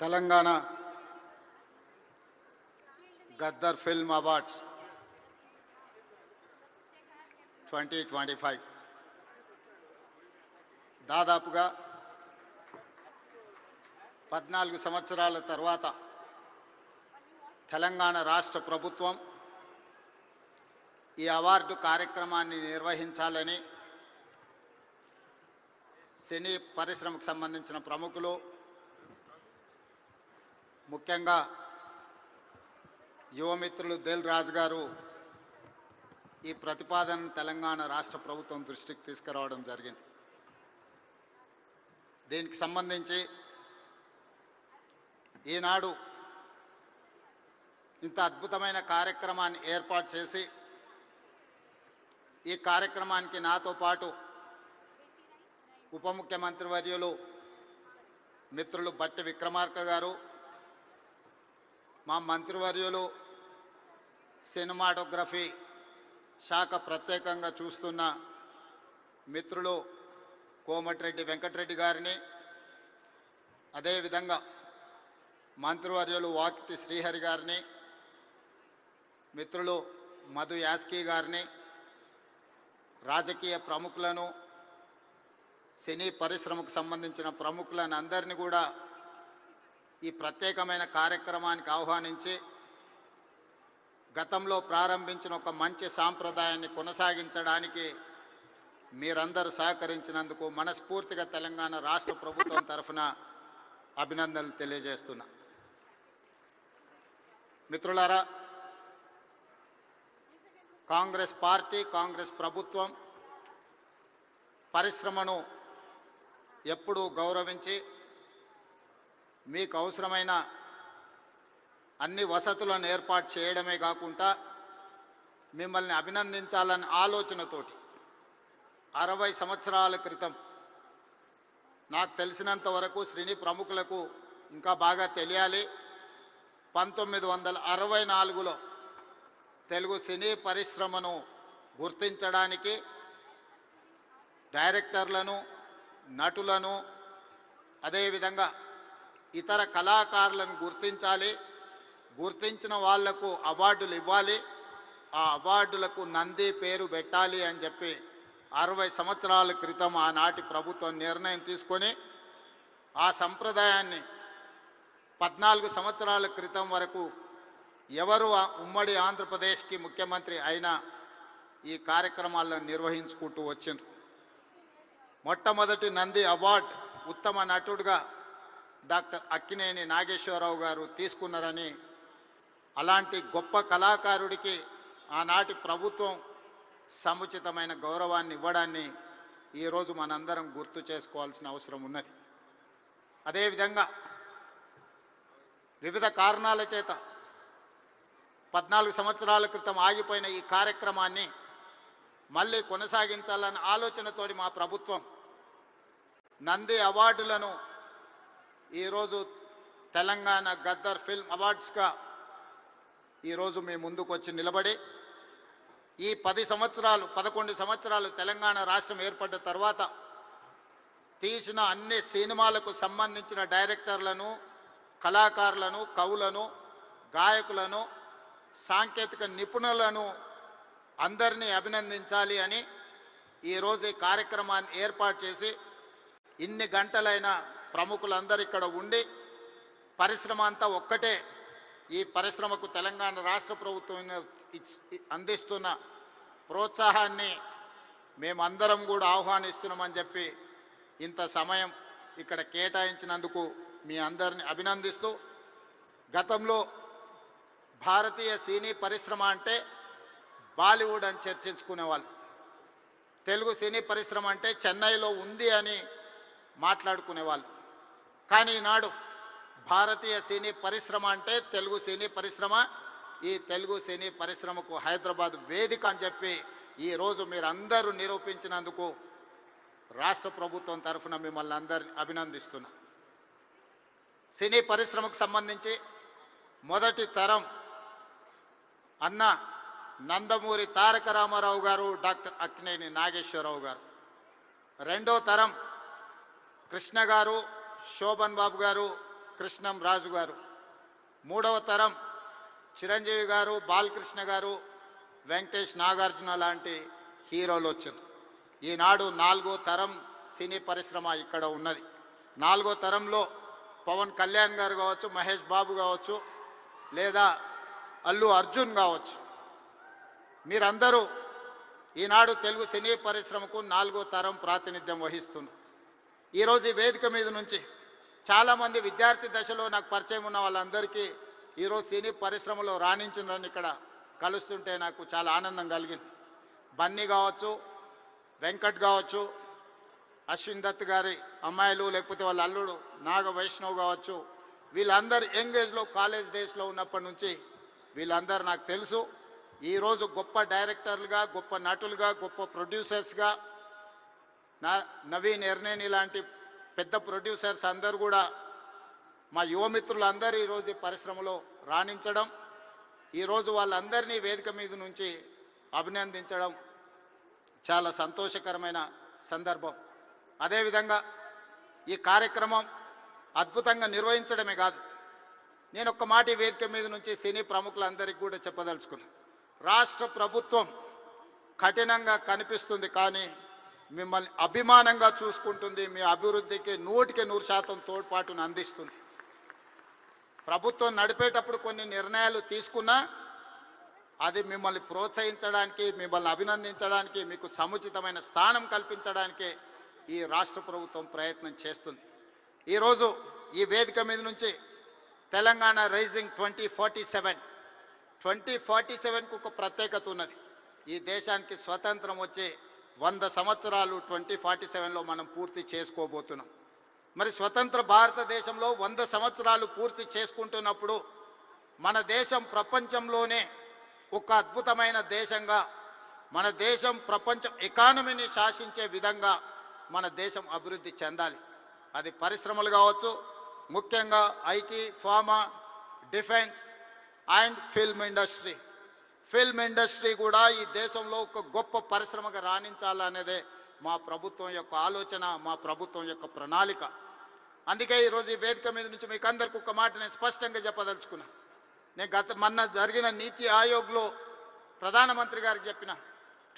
Telangana Gaddar film awards 2025 దాదాపుగా 14 సంవత్సరాల తర్వాత తెలంగాణ రాష్ట్ర ప్రభుత్వం ఈ అవార్డు కార్యక్రమాన్ని నిర్వహించాలని సినీ పరిశ్రమకు సంబంధించిన ప్రముఖులు, ముఖ్యంగా యువమిత్రులు దిల్ రాజు గారు ఈ ప్రతిపాదన తెలంగాణ రాష్ట్ర ప్రభుత్వం దృష్టికి తీసుకురావడం జరిగింది. దీనికి సంబంధించి ఈనాడు ఇంత అద్భుతమైన కార్యక్రమాన్ని ఏర్పాటు చేసి ఈ కార్యక్రమానికి నాతో పాటు ఉప ముఖ్యమంత్రి వర్యులు మిత్రులు బట్టి విక్రమార్క గారు, మా మంత్రివర్యులు సినిమాటోగ్రఫీ శాఖ ప్రత్యేకంగా చూస్తున్న మిత్రులు కోమటిరెడ్డి వెంకటరెడ్డి గారిని, అదేవిధంగా మంత్రివర్యులు వాకిటి శ్రీహరి గారిని, మిత్రులు మధు యాస్కీ గారిని, రాజకీయ ప్రముఖులను, సినీ పరిశ్రమకు సంబంధించిన ప్రముఖులను అందరినీ కూడా ఈ ప్రత్యేకమైన కార్యక్రమానికి ఆహ్వానించి గతంలో ప్రారంభించిన ఒక మంచి సాంప్రదాయాన్ని కొనసాగించడానికి మీరందరూ సహకరించినందుకు మనస్ఫూర్తిగా తెలంగాణ రాష్ట్ర ప్రభుత్వం తరఫున అభినందనలు తెలియజేస్తున్నా. మిత్రులారా, కాంగ్రెస్ పార్టీ, కాంగ్రెస్ ప్రభుత్వం పరిశ్రమను ఎప్పుడూ గౌరవించి మీకు అవసరమైన అన్ని వసతులను ఏర్పాటు చేయడమే కాకుండా మిమ్మల్ని అభినందించాలన్న ఆలోచనతోటి 60 సంవత్సరాల క్రితం, నాకు తెలిసినంత వరకు సినీ ప్రముఖులకు ఇంకా బాగా తెలియాలి, 1964లో తెలుగు సినీ పరిశ్రమను గుర్తించడానికి డైరెక్టర్లను, నటులను, అదేవిధంగా ఇతర కళాకారులను గుర్తించాలి, గుర్తించిన వాళ్లకు అవార్డులు ఇవ్వాలి, ఆ అవార్డులకు నంది పేరు పెట్టాలి అని చెప్పి 60 సంవత్సరాల క్రితం ఆనాటి ప్రభుత్వం నిర్ణయం తీసుకొని ఆ సంప్రదాయాన్ని 14 సంవత్సరాల క్రితం వరకు ఎవరు ఉమ్మడి ఆంధ్రప్రదేశ్కి ముఖ్యమంత్రి అయినా ఈ కార్యక్రమాలను నిర్వహించుకుంటూ వచ్చిండ్రు. మొట్టమొదటి నంది అవార్డు ఉత్తమ నటుడుగా డాక్టర్ అక్కినేని నాగేశ్వరరావు గారు తీసుకున్నారని, అలాంటి గొప్ప కళాకారుడికి ఆనాటి ప్రభుత్వం సముచితమైన గౌరవాన్ని ఇవ్వడాన్ని ఈరోజు మనందరం గుర్తు చేసుకోవాల్సిన అవసరం ఉన్నది. అదేవిధంగా వివిధ కారణాల చేత 14 సంవత్సరాల క్రితం ఆగిపోయిన ఈ కార్యక్రమాన్ని మళ్ళీ కొనసాగించాలన్న ఆలోచనతోటి మా ప్రభుత్వం నంది అవార్డులను ఈరోజు తెలంగాణ గద్దర్ ఫిల్మ్ అవార్డ్స్గా ఈరోజు మీ ముందుకు వచ్చి నిలబడి ఈ 11 సంవత్సరాలు తెలంగాణ రాష్ట్రం ఏర్పడ్డ తర్వాత తీసిన అన్ని సినిమాలకు సంబంధించిన డైరెక్టర్లను, కళాకారులను, కవులను, గాయకులను, సాంకేతిక నిపుణులను అందరినీ అభినందించాలి అని ఈరోజు ఈ కార్యక్రమాన్ని ఏర్పాటు చేసి ఇన్ని గంటలైనా ప్రముఖులందరూ ఇక్కడ ఉండి పరిశ్రమ అంతా ఒక్కటే, ఈ పరిశ్రమకు తెలంగాణ రాష్ట్ర ప్రభుత్వం అందిస్తున్న ప్రోత్సాహాన్ని మేమందరం కూడా ఆహ్వానిస్తున్నామని చెప్పి ఇంత సమయం ఇక్కడ కేటాయించినందుకు మీ అందరిని అభినందిస్తూ, గతంలో భారతీయ సినీ పరిశ్రమ అంటే బాలీవుడ్ అని చర్చించుకునేవాళ్ళు, తెలుగు సినీ పరిశ్రమ అంటే చెన్నైలో ఉంది అని మాట్లాడుకునేవాళ్ళు. కానీ ఈనాడు భారతీయ సినీ పరిశ్రమ అంటే తెలుగు సినీ పరిశ్రమ, ఈ తెలుగు సినీ పరిశ్రమకు హైదరాబాద్ వేదిక అని చెప్పి ఈరోజు మీరందరూ నిరూపించినందుకు రాష్ట్ర ప్రభుత్వం తరఫున మిమ్మల్ని అందరినీ అభినందిస్తున్నా. సినీ పరిశ్రమకు సంబంధించి మొదటి తరం అన్న నందమూరి తారక రామారావు గారు, డాక్టర్ అక్కినేని నాగేశ్వరరావు గారు, రెండో తరం కృష్ణ గారు, శోభన్ బాబు గారు, కృష్ణం రాజు గారు, మూడవ తరం చిరంజీవి గారు, బాలకృష్ణ గారు, వెంకటేష్, నాగార్జున లాంటి హీరోలు వచ్చారు. ఈనాడు నాలుగో తరం సినీ పరిశ్రమ ఇక్కడ ఉన్నది. నాలుగో తరంలో పవన్ కళ్యాణ్ గారు కావచ్చు, మహేష్ బాబు కావచ్చు, లేదా అల్లు అర్జున్ కావచ్చు. మీరందరూ ఈనాడు తెలుగు సినీ పరిశ్రమకు నాలుగో తరం ప్రాతినిధ్యం వహిస్తున్నారు. ఈరోజు ఈ వేదిక మీద నుంచి చాలామంది విద్యార్థి దశలో నాకు పరిచయం ఉన్న వాళ్ళందరికీ ఈరోజు సినీ పరిశ్రమలో రాణించిందని ఇక్కడ కలుస్తుంటే నాకు చాలా ఆనందం కలిగింది. బన్నీ కావచ్చు, వెంకట్ కావచ్చు, అశ్విన్ దత్ గారి అమ్మాయిలు, లేకపోతే వాళ్ళ అల్లుడు నాగ వైష్ణవ్ కావచ్చు, వీళ్ళందరూ యంగ్ ఏజ్లో కాలేజ్ డేస్లో ఉన్నప్పటి నుంచి వీళ్ళందరూ నాకు తెలుసు. ఈరోజు గొప్ప డైరెక్టర్లుగా, గొప్ప నటులుగా, గొప్ప ప్రొడ్యూసర్స్గా నవీన్ ఎర్నేని లాంటి పెద్ద ప్రొడ్యూసర్స్ అందరూ కూడా మా యువమిత్రులందరూ ఈరోజు ఈ పరిశ్రమలో రాణించడం, ఈరోజు వాళ్ళందరినీ వేదిక మీద నుంచి అభినందించడం చాలా సంతోషకరమైన సందర్భం. అదేవిధంగా ఈ కార్యక్రమం అద్భుతంగా నిర్వహించడమే కాదు, నేను ఒక్క మాట ఈ వేదిక మీద నుంచి సినీ ప్రముఖులందరికీ కూడా చెప్పదలుచుకున్నాను. రాష్ట్ర ప్రభుత్వం కఠినంగా కనిపిస్తుంది, కానీ మిమ్మల్ని అభిమానంగా చూసుకుంటుంది, మీ అభివృద్ధికి 100% తోడ్పాటును అందిస్తుంది. ప్రభుత్వం నడిపేటప్పుడు కొన్ని నిర్ణయాలు తీసుకున్నా అది మిమ్మల్ని ప్రోత్సహించడానికి, మిమ్మల్ని అభినందించడానికి, మీకు సముచితమైన స్థానం కల్పించడానికి ఈ రాష్ట్ర ప్రభుత్వం ప్రయత్నం చేస్తుంది. ఈరోజు ఈ వేదిక మీద నుంచి తెలంగాణ రైజింగ్ 2047కు ఒక ప్రత్యేకత ఉన్నది. ఈ దేశానికి స్వతంత్రం వచ్చే 100 సంవత్సరాలు 2047లో మనం పూర్తి చేసుకోబోతున్నాం. మరి స్వతంత్ర భారతదేశంలో 100 సంవత్సరాలు పూర్తి చేసుకుంటున్నప్పుడు మన దేశం ప్రపంచంలోనే ఒక అద్భుతమైన దేశంగా, మన దేశం ప్రపంచ ఎకానమీని శాసించే విధంగా మన దేశం అభివృద్ధి చెందాలి. అది పరిశ్రమలు కావచ్చు, ముఖ్యంగా IT, pharma, defence and film industry. Film industry కూడా ఈ దేశంలో ఒక గొప్ప పరిశ్రమగా రాణించాలనేదే మా ప్రభుత్వం యొక్క ఆలోచన, మా ప్రభుత్వం యొక్క ప్రణాళిక. అందుకే ఈరోజు ఈ వేదిక మీద నుంచి మీకు అందరికీ ఒక మాట నేను స్పష్టంగా చెప్పదలుచుకున్నా. నేను మొన్న జరిగిన నీతి ఆయోగ్లో ప్రధానమంత్రి గారికి చెప్పిన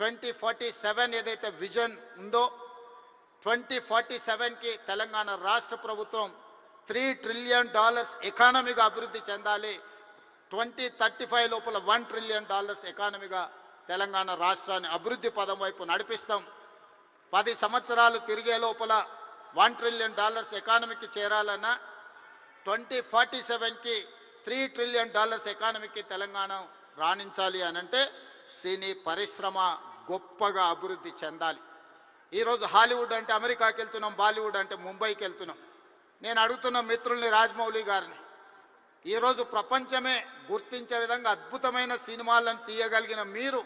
2047 ఏదైతే విజన్ ఉందో 2047కి తెలంగాణ రాష్ట్ర ప్రభుత్వం $3 ట్రిలియన్ ఎకానమీగా అభివృద్ధి చెందాలి. 2035 లోపల $1 ట్రిలియన్ ఎకానమీగా తెలంగాణ రాష్ట్రాన్ని అభివృద్ధి పదం వైపు నడిపిస్తాం. 10 సంవత్సరాలు తిరిగే లోపల $1 ట్రిలియన్ ఎకానమీకి చేరాలన్నా 2047కి $3 ట్రిలియన్ ఎకానమీకి తెలంగాణ రాణించాలి అనంటే సినీ పరిశ్రమ గొప్పగా అభివృద్ధి చెందాలి. ఈరోజు హాలీవుడ్ అంటే అమెరికాకి వెళ్తున్నాం, బాలీవుడ్ అంటే ముంబైకి వెళ్తున్నాం. నేను అడుగుతున్న మిత్రుల్ని, రాజమౌళి గారిని, ఈరోజు ప్రపంచమే గుర్తించే విధంగా అద్భుతమైన సినిమాలను తీయగలిగిన మీరు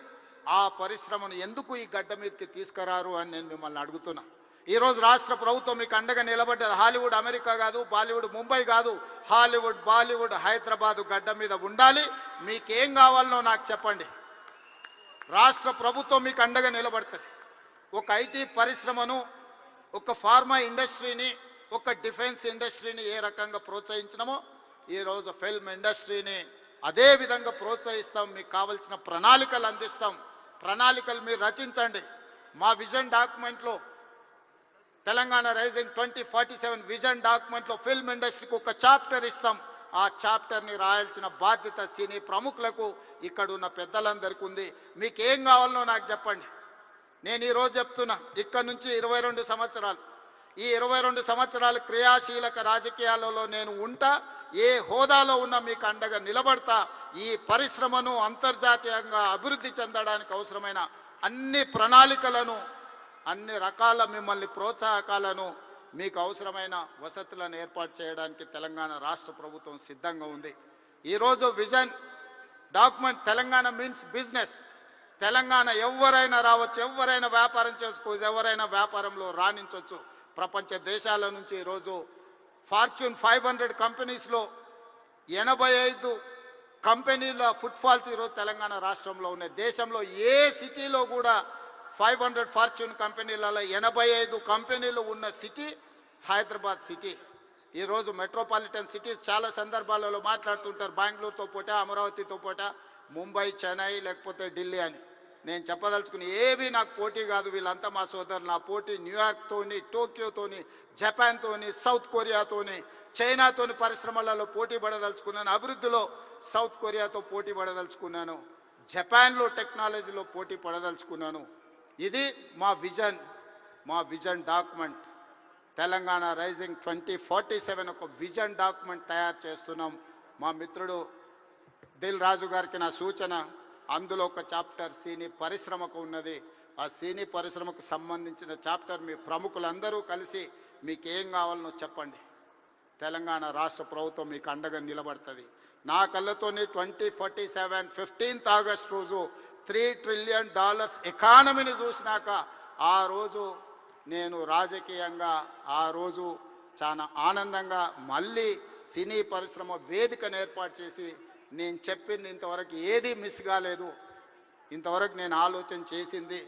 ఆ పరిశ్రమను ఎందుకు ఈ గడ్డ మీదకి తీసుకురారు అని నేను మిమ్మల్ని అడుగుతున్నా. ఈరోజు రాష్ట్ర ప్రభుత్వం మీకు అండగా నిలబడ్డది. హాలీవుడ్ అమెరికా కాదు, బాలీవుడ్ ముంబై కాదు, హాలీవుడ్ బాలీవుడ్ హైదరాబాదు గడ్డ మీద ఉండాలి. మీకేం కావాలనో నాకు చెప్పండి, రాష్ట్ర ప్రభుత్వం మీకు అండగా నిలబడుతుంది. ఒక ఐటీ పరిశ్రమను, ఒక ఫార్మా ఇండస్ట్రీని, ఒక డిఫెన్స్ ఇండస్ట్రీని ఏ రకంగా ప్రోత్సహించినామో ఈరోజు ఫిల్మ్ ఇండస్ట్రీని అదే విధంగా ప్రోత్సహిస్తాం. మీకు కావాల్సిన ప్రణాళికలు అందిస్తాం. ప్రణాళికలు మీరు రచించండి. మా విజన్ డాక్యుమెంట్లో, తెలంగాణ రైజింగ్ 2047 విజన్ డాక్యుమెంట్లో ఫిల్మ్ ఇండస్ట్రీకి ఒక చాప్టర్ ఇస్తాం. ఆ చాప్టర్ని రాయాల్సిన బాధ్యత సినీ ప్రముఖులకు, ఇక్కడ ఉన్న పెద్దలందరికీ ఉంది. మీకు ఏం కావాలనో నాకు చెప్పండి. నేను ఈరోజు చెప్తున్నా, ఇక్కడ నుంచి 22 సంవత్సరాలు, ఈ 22 సంవత్సరాలు క్రియాశీలక రాజకీయాలలో నేను ఉంటా. ఏ హోదాలో ఉన్నా మీకు అండగా నిలబడతా. ఈ పరిశ్రమను అంతర్జాతీయంగా అభివృద్ధి చెందడానికి అవసరమైన అన్ని ప్రణాళికలను, అన్ని రకాల మిమ్మల్ని ప్రోత్సాహకాలను, మీకు అవసరమైన వసతులను ఏర్పాటు చేయడానికి తెలంగాణ రాష్ట్ర ప్రభుత్వం సిద్ధంగా ఉంది. ఈరోజు vision document Telangana means business. Telangana ఎవరైనా రావచ్చు, ఎవరైనా వ్యాపారం చేసుకోవచ్చు, ఎవరైనా వ్యాపారంలో రాణించవచ్చు. ప్రపంచ దేశాల నుంచి ఈరోజు ఫార్చ్యూన్ 500 కంపెనీస్లో 85 కంపెనీల ఫుట్ఫాల్స్ ఈరోజు తెలంగాణ రాష్ట్రంలో ఉన్నాయి. దేశంలో ఏ సిటీలో కూడా 500 ఫార్చ్యూన్ కంపెనీలలో 85 కంపెనీలు ఉన్న సిటీ హైదరాబాద్ సిటీ. ఈరోజు మెట్రోపాలిటన్ సిటీస్ చాలా సందర్భాలలో మాట్లాడుతుంటారు, బెంగళూరుతో పోటా, అమరావతితో పోటా, ముంబై, చెన్నై లేకపోతే ఢిల్లీ అని. నేను చెప్పదలుచుకుని ఏవి నాకు పోటీ కాదు, వీళ్ళంతా మా సోదరులు. నా పోటీ న్యూయార్క్తోని, టోక్యోతోని, జపాన్తోని, సౌత్ కొరియాతోని, చైనాతోని పరిశ్రమలలో పోటీ పడదలుచుకున్నాను. అభివృద్ధిలో సౌత్ కొరియాతో పోటీ పడదలుచుకున్నాను. జపాన్లో టెక్నాలజీలో పోటీ పడదలుచుకున్నాను. ఇది మా విజన్ డాక్యుమెంట్. తెలంగాణ రైజింగ్ 2047 ఒక విజన్ డాక్యుమెంట్ తయారు చేస్తున్నాం. మా మిత్రుడు దిల్ రాజు గారికి నా సూచన, అందులో ఒక చాప్టర్ సినీ పరిశ్రమకు ఉన్నది. ఆ సినీ పరిశ్రమకు సంబంధించిన చాప్టర్ మీ ప్రముఖులందరూ కలిసి మీకు ఏం కావాలనో చెప్పండి. తెలంగాణ రాష్ట్ర ప్రభుత్వం మీకు అండగా నిలబడుతుంది. నా కళ్ళతోని 2047 15th ఆగస్ట్ రోజు $3 trillion ఎకానమీని చూసినాక ఆ రోజు నేను రాజకీయంగా ఆ రోజు చాలా ఆనందంగా మళ్ళీ సినీ పరిశ్రమ వేదికను ఏర్పాటు చేసి నేను చెప్పింది ఇంతవరకు ఏది మిస్ కాలేదు. ఇంతవరకు నేను ఆలోచన చేసింది,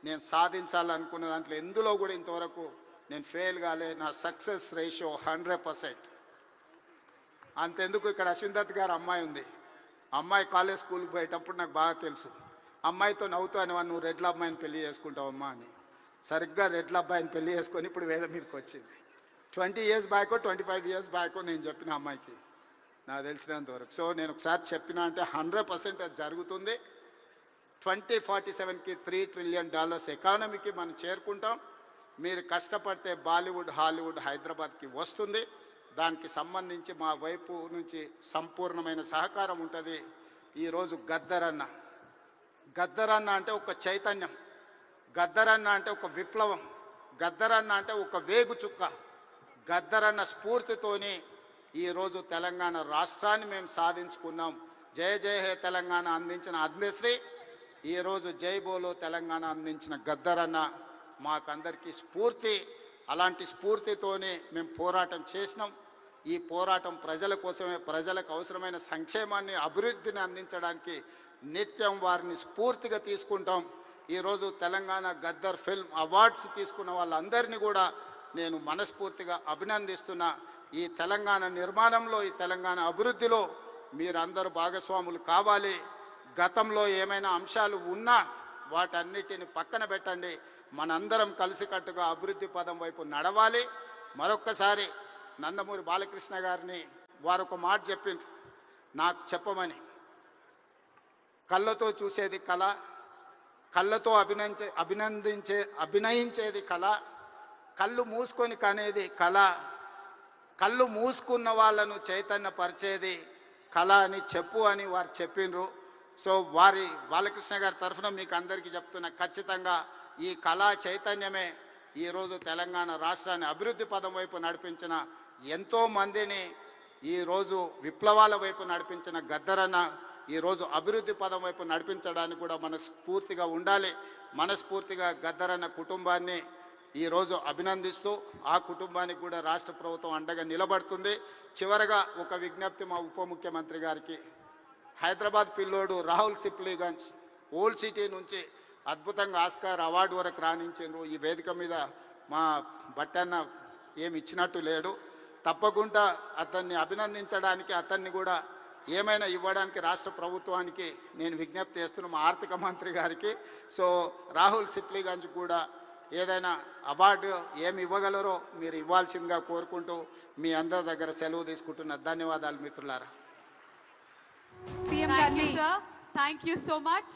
నేను సాధించాలనుకున్న దాంట్లో ఎందులో కూడా ఇంతవరకు నేను ఫెయిల్ కాలే. నా సక్సెస్ రేషియో 100%. అంతెందుకు, ఇక్కడ అశ్విందత్ గారు అమ్మాయి ఉంది. అమ్మాయి కాలేజ్ స్కూల్కి పోయేటప్పుడు నాకు బాగా తెలుసు. అమ్మాయితో నవ్వుతూ అనేవాడు, నువ్వు రెడ్ల అమ్మాయిని పెళ్లి చేసుకుంటావమ్మా అని. సరిగ్గా రెడ్ల అబ్బాయిని పెళ్లి చేసుకొని ఇప్పుడు వేద మీదకి వచ్చింది. 20 years బ్యాకో 25 years బ్యాకో నేను చెప్పిన అమ్మాయికి, నాకు తెలిసినంత వరకు. సో నేను ఒకసారి చెప్పిన అంటే 100% అది జరుగుతుంది. 2047కి $3 trillion ఎకానమీకి మనం చేరుకుంటాం. మీరు కష్టపడితే బాలీవుడ్, హాలీవుడ్ హైదరాబాద్కి వస్తుంది. దానికి సంబంధించి మా వైపు నుంచి సంపూర్ణమైన సహకారం ఉంటుంది. ఈరోజు గద్దరన్న అంటే ఒక చైతన్యం, గద్దరన్న అంటే ఒక విప్లవం, గద్దరన్న అంటే ఒక వేగు చుక్క. గద్దరన్న స్ఫూర్తితోని ఈరోజు తెలంగాణ రాష్ట్రాన్ని మేము సాధించుకున్నాం. జయ జయ హే తెలంగాణ అందించిన అద్మశ్రీ, ఈరోజు జై బోలో తెలంగాణ అందించిన గద్దరన్న మాకందరికీ స్ఫూర్తి. అలాంటి స్ఫూర్తితోనే మేము పోరాటం చేసినాం. ఈ పోరాటం ప్రజల కోసమే, ప్రజలకు అవసరమైన సంక్షేమాన్ని, అభివృద్ధిని అందించడానికి నిత్యం వారిని స్ఫూర్తిగా తీసుకుంటాం. ఈరోజు తెలంగాణ గద్దర్ ఫిల్మ్ అవార్డ్స్ తీసుకున్న వాళ్ళందరినీ కూడా నేను మనస్ఫూర్తిగా అభినందిస్తున్నా. ఈ తెలంగాణ నిర్మాణంలో, ఈ తెలంగాణ అభివృద్ధిలో మీరందరూ భాగస్వాములు కావాలి. గతంలో ఏమైనా అంశాలు ఉన్నా వాటన్నిటిని పక్కన పెట్టండి. మనందరం కలిసికట్టుగా అభివృద్ధి పదం వైపు నడవాలి. మరొక్కసారి నందమూరి బాలకృష్ణ గారిని వారు ఒక మాట చెప్పిండ్రు నాకు చెప్పమని. కళ్ళతో చూసేది కళ, కళ్ళతో అభినయించేది కళ, కళ్ళు మూసుకొని కనేది కళ, కళ్ళు మూసుకున్న వాళ్ళను చైతన్యపరిచేది కళ అని చెప్పు అని వారు చెప్పిండ్రు. సో వారి బాలకృష్ణ గారి తరఫున మీకు అందరికీ చెప్తున్నా, ఖచ్చితంగా ఈ కళా చైతన్యమే ఈరోజు తెలంగాణ రాష్ట్రాన్ని అభివృద్ధి పదం వైపు నడిపించిన, ఎంతో మందిని ఈరోజు విప్లవాల వైపు నడిపించిన గద్దరన్న ఈరోజు అభివృద్ధి పదం వైపు నడిపించడానికి కూడా మనస్ఫూర్తిగా ఉండాలి. మనస్ఫూర్తిగా గద్దరన్న కుటుంబాన్ని ఈరోజు అభినందిస్తూ ఆ కుటుంబానికి కూడా రాష్ట్ర ప్రభుత్వం అండగా నిలబడుతుంది. చివరగా ఒక విజ్ఞప్తి మా ఉప ముఖ్యమంత్రి గారికి. హైదరాబాద్ పిల్లోడు రాహుల్ సిప్లీగంజ్ ఓల్డ్ సిటీ నుంచి అద్భుతంగా ఆస్కార్ అవార్డు వరకు రాణించారు. ఈ వేదిక మీద మా బట్టన్న ఏమి ఇచ్చినట్టు లేడు. తప్పకుండా అతన్ని అభినందించడానికి, అతన్ని కూడా ఏమైనా ఇవ్వడానికి రాష్ట్ర ప్రభుత్వానికి నేను విజ్ఞప్తి చేస్తున్నా, మా ఆర్థిక మంత్రి గారికి. సో రాహుల్ సిప్లీగంజ్ కూడా ఏదైనా అవార్డు ఏమి ఇవ్వగలరో మీరు ఇవ్వాల్సిందిగా కోరుకుంటూ మీ అందరి దగ్గర సెలవు తీసుకుంటున్నా. ధన్యవాదాలు మిత్రులారా. Thank you, sir. Thank you so much.